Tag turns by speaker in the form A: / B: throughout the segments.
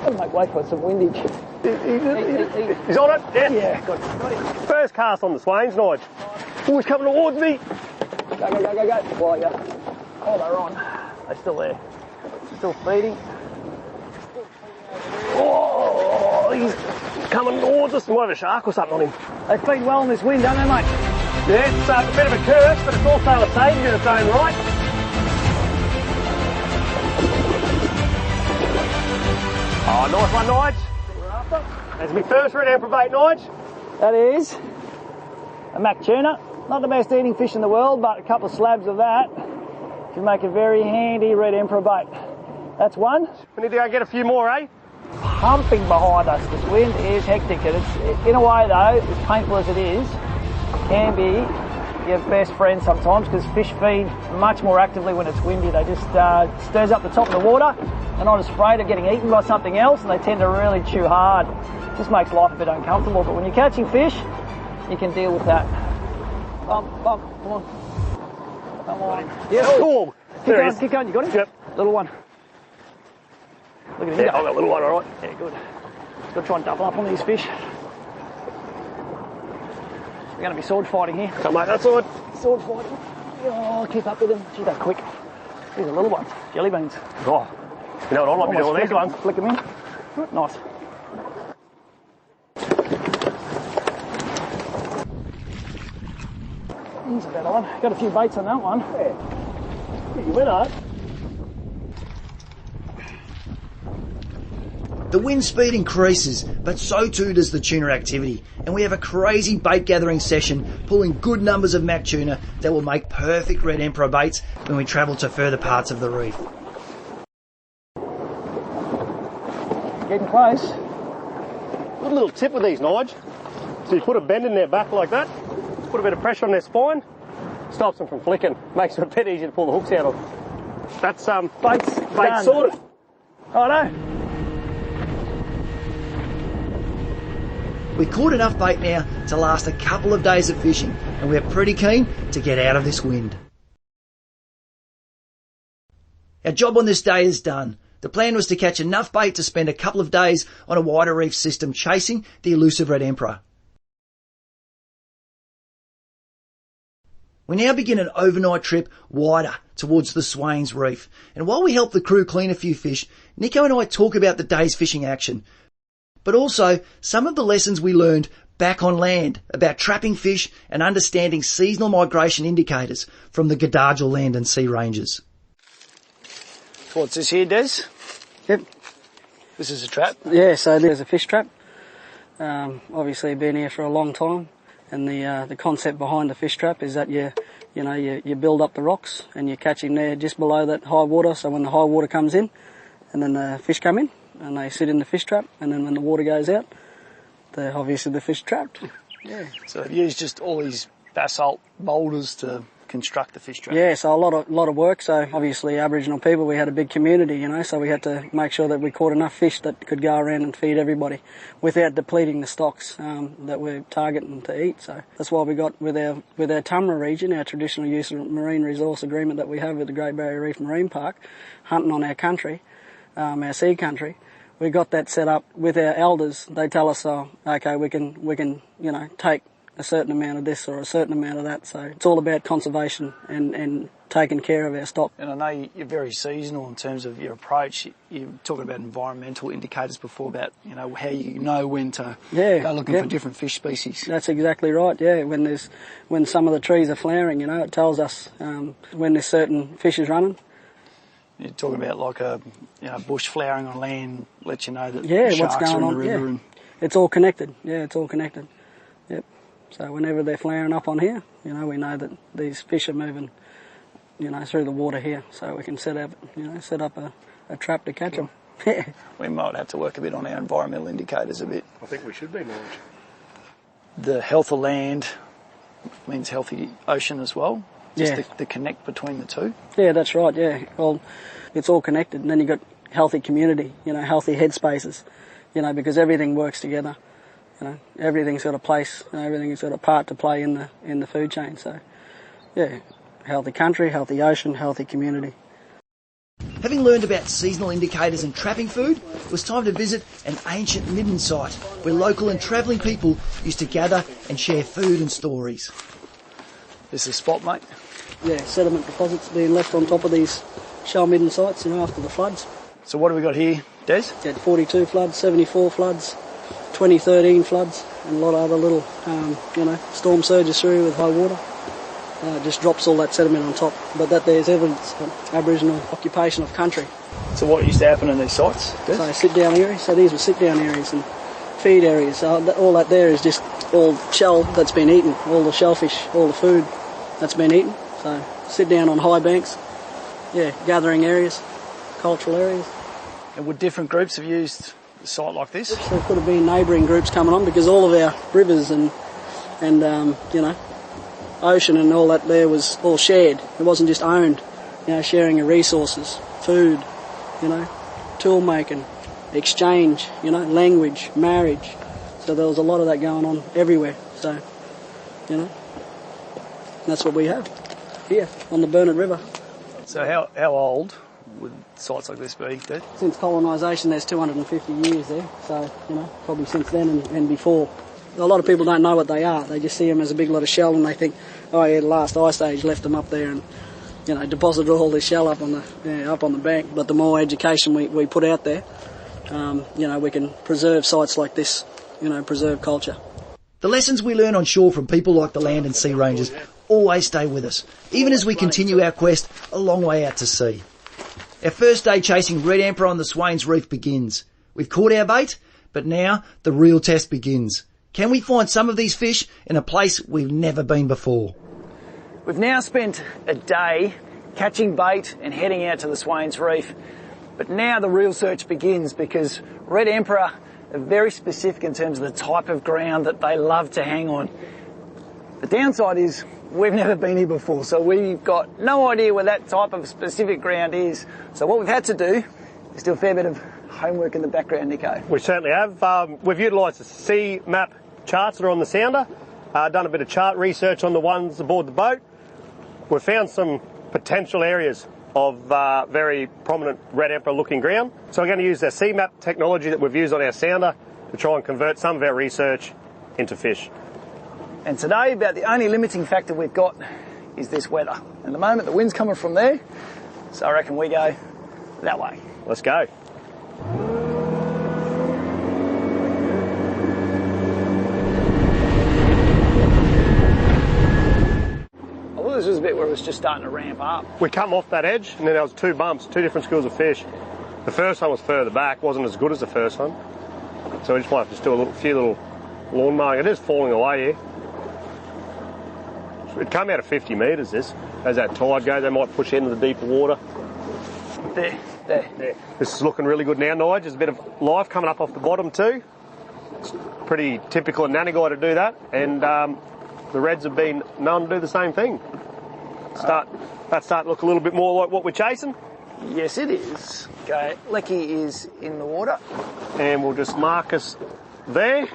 A: Got to make way for some windage.
B: He's on it? Yes.
A: Yeah, got it.
B: First cast on the Swains, Nige. Oh, he's coming towards me.
A: Go. Well, yeah. Oh, they're on. They're still there. Still feeding.
B: Oh, he's coming towards us. Might have a shark or something on him.
A: They feed well in this wind, don't they, mate?
B: Yeah, it's a bit of a curse, but it's also a saving in its own right. Oh, nice one, Nige. That's my first red emperor bait, Nige.
A: That is a Mac tuna. Not the best eating fish in the world, but a couple of slabs of that can make a very handy red emperor bait. That's one.
B: We need to go get a few more, eh?
A: Pumping behind us. This wind is hectic, and it's, in a way though, as painful as it is, can be your best friend sometimes, because fish feed much more actively when it's windy. They just stirs up the top of the water. They're not as afraid of getting eaten by something else, and they tend to really chew hard. This makes life a bit uncomfortable, but when you're catching fish, you can deal with that. Come on.
B: Yeah, cool.
A: Keep going. You got him?
B: Yep.
A: Little one. Look at him.
B: Yeah, I've got a little one, all right.
A: Yeah, good. Got to try and double up on these fish. We're going to be sword fighting here.
B: Come on, that's all right.
A: Sword fighting. Oh, keep up with them. Gee, they're quick. These are little ones. Jelly beans.
B: Oh, you know what I might be doing these ones.
A: Flick them in. Nice. Here's a better one. Got a few baits on that one.
B: Yeah. You winner.
C: The wind speed increases, but so too does the tuna activity, and we have a crazy bait gathering session pulling good numbers of Mac tuna that will make perfect red emperor baits when we travel to further parts of the reef.
A: Getting close.
B: Good little tip with these, Nige. So you put a bend in their back like that, put a bit of pressure on their spine, stops them from flicking, makes it a bit easier to pull the hooks out of. That's bait sorted.
A: Oh no.
C: We caught enough bait now to last a couple of days of fishing, and we're pretty keen to get out of this wind. Our job on this day is done. The plan was to catch enough bait to spend a couple of days on a wider reef system chasing the elusive red emperor. We now begin an overnight trip wider towards the Swains Reef, and while we help the crew clean a few fish, Nico and I talk about the day's fishing action, but also some of the lessons we learned back on land about trapping fish and understanding seasonal migration indicators from the G'dargal land and sea ranges.
D: What's this here, Des?
A: Yep.
D: This is a trap?
A: Yeah, so there's a fish trap. Obviously been here for a long time, and the concept behind the fish trap is that you build up the rocks and you catch him there just below that high water, so when the high water comes in, and then the fish come in, and they sit in the fish trap, and then when the water goes out, obviously the fish trapped. Yeah.
D: So they've used just all these basalt boulders to construct the fish trap?
A: Yeah, so a lot of work. So obviously Aboriginal people, we had a big community, so we had to make sure that we caught enough fish that could go around and feed everybody without depleting the stocks that we're targeting to eat. So that's why we got with our Tumra region, our traditional use of marine resource agreement that we have with the Great Barrier Reef Marine Park, hunting on our country, our sea country. We got that set up with our elders. They tell us, okay, we can take a certain amount of this or a certain amount of that. So it's all about conservation and taking care of our stock.
D: And I know you're very seasonal in terms of your approach. You're talking about environmental indicators before, about how you know when to go looking for different fish species.
A: That's exactly right. Yeah, when some of the trees are flowering, it tells us when there's certain fish is running.
D: You're talking about like a bush flowering on land, lets you know that
A: what's
D: sharks
A: going
D: are
A: on.
D: in the river. And
A: it's all connected. Yeah, it's all connected. Yep. So whenever they're flaring up on here, we know that these fish are moving, through the water here, so we can set up a trap to catch them.
D: We might have to work a bit on our environmental indicators a bit.
B: I think we should be, Norge.
D: The health of land means healthy ocean as well. Just the connect between the two.
A: Yeah, that's right, yeah. Well, it's all connected. And then you've got healthy community, healthy headspaces, because everything works together. Everything's got a place, everything's got a part to play in the food chain. So, yeah, healthy country, healthy ocean, healthy community.
C: Having learned about seasonal indicators and trapping food, it was time to visit an ancient midden site where local and travelling people used to gather and share food and stories.
D: This is a spot, mate?
A: Yeah, sediment deposits being left on top of these shell midden sites, after the floods.
D: So what have we got here, Des?
A: We had 42 floods, 74 floods, 2013 floods, and a lot of other little, storm surges through with high water. It just drops all that sediment on top. But that there's evidence of Aboriginal occupation of country.
D: So what used to happen in these sites? Des?
A: So sit-down areas. So these were sit-down areas and feed areas. So all that there is just all shell that's been eaten, all the shellfish, all the food that's been eaten. So sit down on high banks, gathering areas, cultural areas.
D: And would different groups have used a site like this?
A: There could have been neighbouring groups coming on because all of our rivers and ocean and all that there was all shared. It wasn't just owned. Sharing of resources, food, tool making, exchange, language, marriage. So there was a lot of that going on everywhere. So, that's what we have here on the Burnett River.
D: So how old would sites like this be, Dad?
A: Since colonisation, there's 250 years there. So, probably since then and before. A lot of people don't know what they are. They just see them as a big lot of shell and they think, the last ice age left them up there and, deposited all this shell up on the bank. But the more education we put out there, we can preserve sites like this, preserve culture.
C: The lessons we learn on shore from people like the Land and Sea Rangers always stay with us, even as we continue our quest a long way out to sea. Our first day chasing red emperor on the Swains Reef begins. We've caught our bait, but now the real test begins. Can we find some of these fish in a place we've never been before?
D: We've now spent a day catching bait and heading out to the Swains Reef. But now the real search begins because red emperor are very specific in terms of the type of ground that they love to hang on. The downside is we've never been here before, so we've got no idea where that type of specific ground is. So what we've had to do is do a fair bit of homework in the background, Nico.
B: We certainly have. We've utilised the sea map charts that are on the sounder, done a bit of chart research on the ones aboard the boat. We've found some potential areas of very prominent red emperor looking ground. So we're going to use the sea map technology that we've used on our sounder to try and convert some of our research into fish.
D: And today, about the only limiting factor we've got is this weather. At the moment, the wind's coming from there, so I reckon we go that way.
B: Let's go.
D: This was a bit where it was just starting to ramp up.
B: We come off that edge and then there was two bumps, two different schools of fish. The first one was further back, wasn't as good as the first one. So we just might have to do a few little lawn mowing. It is falling away here. It came out of 50 metres this. As that tide goes, they might push into the deeper water.
D: There.
B: This is looking really good now, Nige. There's a bit of life coming up off the bottom too. It's pretty typical of Nannygai to do that. And the reds have been known to do the same thing. That's starting to look a little bit more like what we're chasing.
D: Yes, it is. Okay, Lecky is in the water.
B: And we'll just mark us there.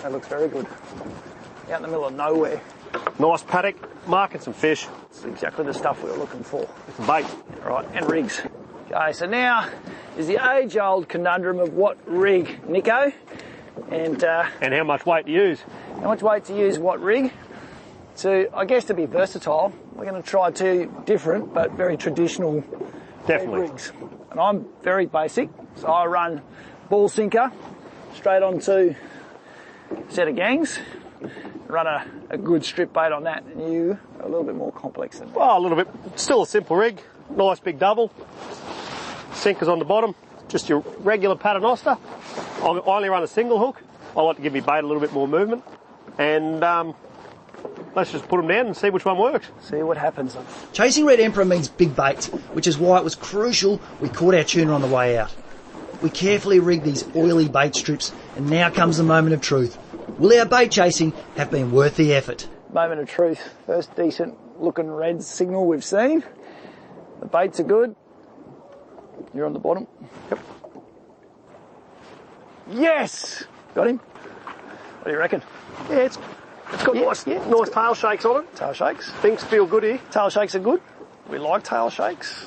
D: That looks very good. Out in the middle of nowhere.
B: Nice paddock, marking some fish.
D: It's exactly the stuff we were looking for.
B: Bait.
D: Right, and rigs. Okay, so now is the age-old conundrum of what rig, Nico? And
B: how much weight to use.
D: How much weight to use, what rig? So I guess to be versatile, we're going to try two different but very traditional rigs. And I'm very basic, so I run ball sinker straight onto a set of gangs, run a good strip bait on that, and you are a little bit more complex than that.
B: Well, a little bit. Still a simple rig. Nice big double. Sinkers on the bottom. Just your regular paternoster. I only run a single hook. I like to give my bait a little bit more movement. And let's just put them down and see which one works.
D: See what happens.
C: Chasing red emperor means big baits, which is why it was crucial we caught our tuna on the way out. We carefully rigged these oily bait strips, and now comes the moment of truth. Will our bait chasing have been worth the effort?
D: Moment of truth. First decent looking red signal we've seen. The baits are good. You're on the bottom.
B: Yep.
D: Yes! Got him? What do you reckon?
B: Yeah, it's got nice tail shakes on it.
D: Tail shakes.
B: Things feel good here.
D: Tail shakes are good. We like tail shakes.